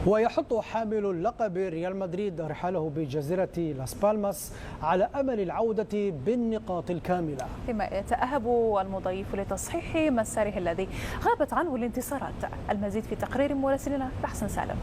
ويحط حامل اللقب ريال مدريد رحاله بجزيرة لاس بالماس على أمل العودة بالنقاط الكاملة، فيما يتأهب المضيف لتصحيح مساره الذي غابت عنه الانتصارات. المزيد في تقرير مراسلنا حسن سالم.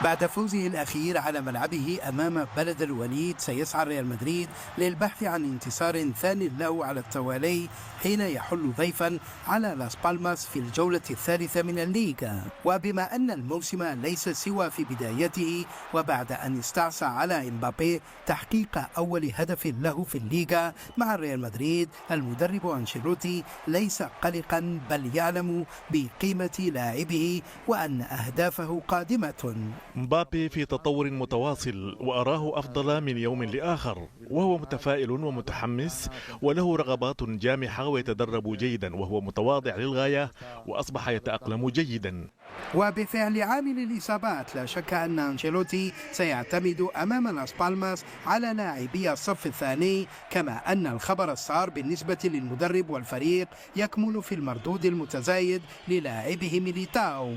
بعد فوزه الأخير على ملعبه أمام بلد الوليد، سيسعى ريال مدريد للبحث عن انتصار ثاني له على التوالي حين يحل ضيفا على لاس بالماس في الجولة الثالثة من الليغا. وبما أن الموسم ليس سوى في بدايته، وبعد أن استعصى على إمبابي تحقيق أول هدف له في الليغا مع ريال مدريد، المدرب أنشيلوتي ليس قلقا بل يعلم بقيمة لاعبه وأن أهدافه قادمة. مبابي في تطور متواصل وأراه أفضل من يوم لآخر، وهو متفائل ومتحمس وله رغبات جامحة ويتدرب جيدا، وهو متواضع للغاية وأصبح يتأقلم جيدا. وبفعل عامل الإصابات لا شك أن أنشيلوتي سيعتمد أمام لاس بالماس على لاعبي الصف الثاني، كما أن الخبر السار بالنسبة للمدرب والفريق يكمن في المردود المتزايد للاعبه ميليتاو.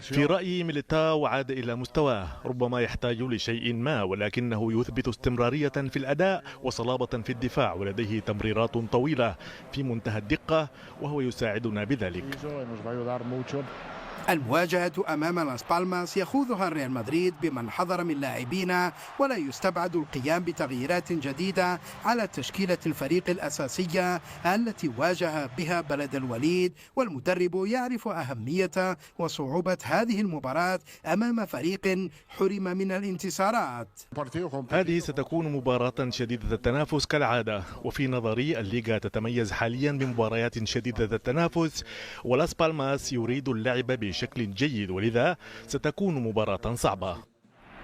في رأيي ميليتاو عاد إلى مستواه، ربما يحتاج لشيء ما، ولكنه يثبت استمرارية في الأداء وصلابة في الدفاع، ولديه تمريرات طويلة في منتهى الدقة وهو يساعدنا بذلك. المواجهة أمام لاس بالماس يخوضها ريال مدريد بمن حضر من لاعبين، ولا يستبعد القيام بتغييرات جديدة على تشكيلة الفريق الأساسية التي واجه بها بلد الوليد، والمدرب يعرف أهمية وصعوبة هذه المباراة أمام فريق حرم من الانتصارات. هذه ستكون مباراة شديدة التنافس كالعادة، وفي نظري الليغا تتميز حاليا بمباريات شديدة التنافس، ولاس بالماس يريد اللعب بشكل جيد، ولذا ستكون مباراة صعبة.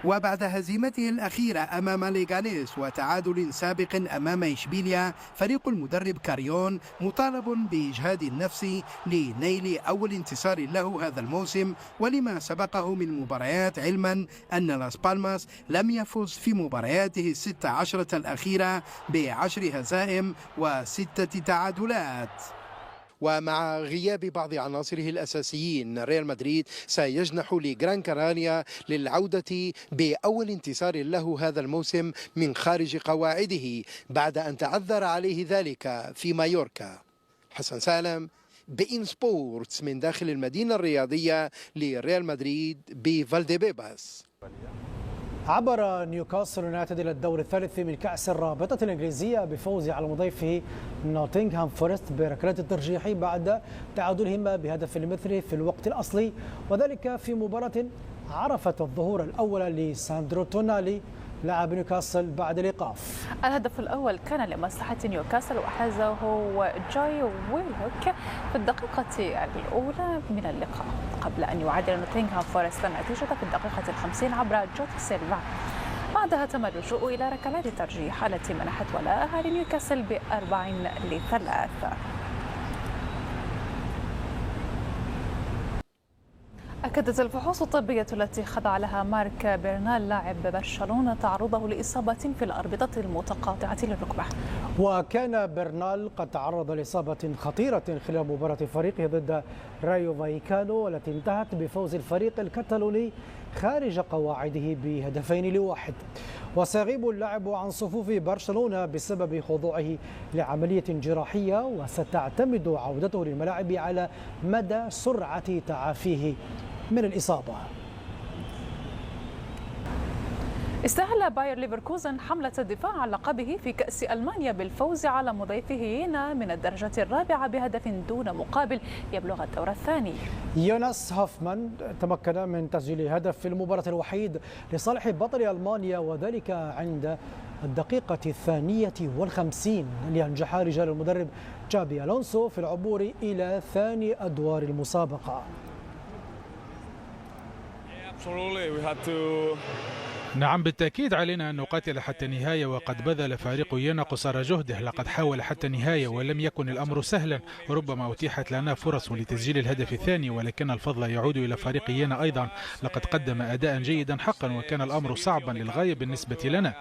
وبعد هزيمته الأخيرة أمام ليغانيس وتعادل سابق أمام إشبيليا، فريق المدرب كاريون مطالب بإجهاد النفس لنيل أول انتصار له هذا الموسم ولما سبقه من مباريات، علما أن لاس بالماس لم يفز في مبارياته 16 الأخيرة ب10 هزائم و6 تعادلات. ومع غياب بعض عناصره الأساسيين، ريال مدريد سيجنح لجران كاناريا للعودة بأول انتصار له هذا الموسم من خارج قواعده بعد أن تعذر عليه ذلك في مايوركا. حسن سالم، بإن سبورتس، من داخل المدينة الرياضية لريال مدريد بفالديبيباس. عبر نيوكاسل يونايتد إلى الدور الثالث من كأس الرابطة الإنجليزية بفوزه على مضيفه نوتنغهام فورست بركلات الترجيح بعد تعادلهما بهدف المثل في الوقت الأصلي، وذلك في مباراة عرفت الظهور الأول لساندرو تونالي لاعب نيوكاسل بعد الإيقاف. الهدف الأول كان لمصلحة نيوكاسل وحازه جاي ويلهوك في الدقيقة الأولى من اللقاء، قبل أن يعادل نوتنغهام فورست النتيجة في الدقيقة 50 عبر جوتي سيلفا. بعدها تم اللجوء إلى ركلات الترجيح التي منحت ولاءها لنيوكاسل ب4-3. أكدت الفحوص الطبية التي خضع لها مارك بيرنال لاعب برشلونة تعرضه لإصابة في الأربطة المتقاطعة للركبة. وكان بيرنال قد تعرض لإصابة خطيرة خلال مباراة فريقه ضد رايو فايكانو، والتي انتهت بفوز الفريق الكتالوني خارج قواعده ب2-1. وسيغيب اللاعب عن صفوف برشلونة بسبب خضوعه لعملية جراحية، وستعتمد عودته للملاعب على مدى سرعة تعافيه من الإصابة. استهل باير ليفركوزن حملة الدفاع عن لقبه في كأس ألمانيا بالفوز على مضيفه يينا من الدرجة الرابعة بهدف دون مقابل يبلغ الدور الثاني. يوناس هوفمان تمكن من تسجيل هدف في المباراة الوحيد لصالح بطل ألمانيا، وذلك عند الدقيقة 52 لينجح رجال المدرب جابي ألونسو في العبور إلى ثاني أدوار المسابقة. نعم بالتأكيد علينا أن نقاتل حتى النهاية، وقد بذل فريق يينا قصارى جهده. لقد حاول حتى النهاية ولم يكن الأمر سهلا، ربما أتيحت لنا فرص لتسجيل الهدف الثاني، ولكن الفضل يعود إلى فريق يينا أيضا. لقد قدم أداء جيدا حقا، وكان الأمر صعبا للغاية بالنسبة لنا.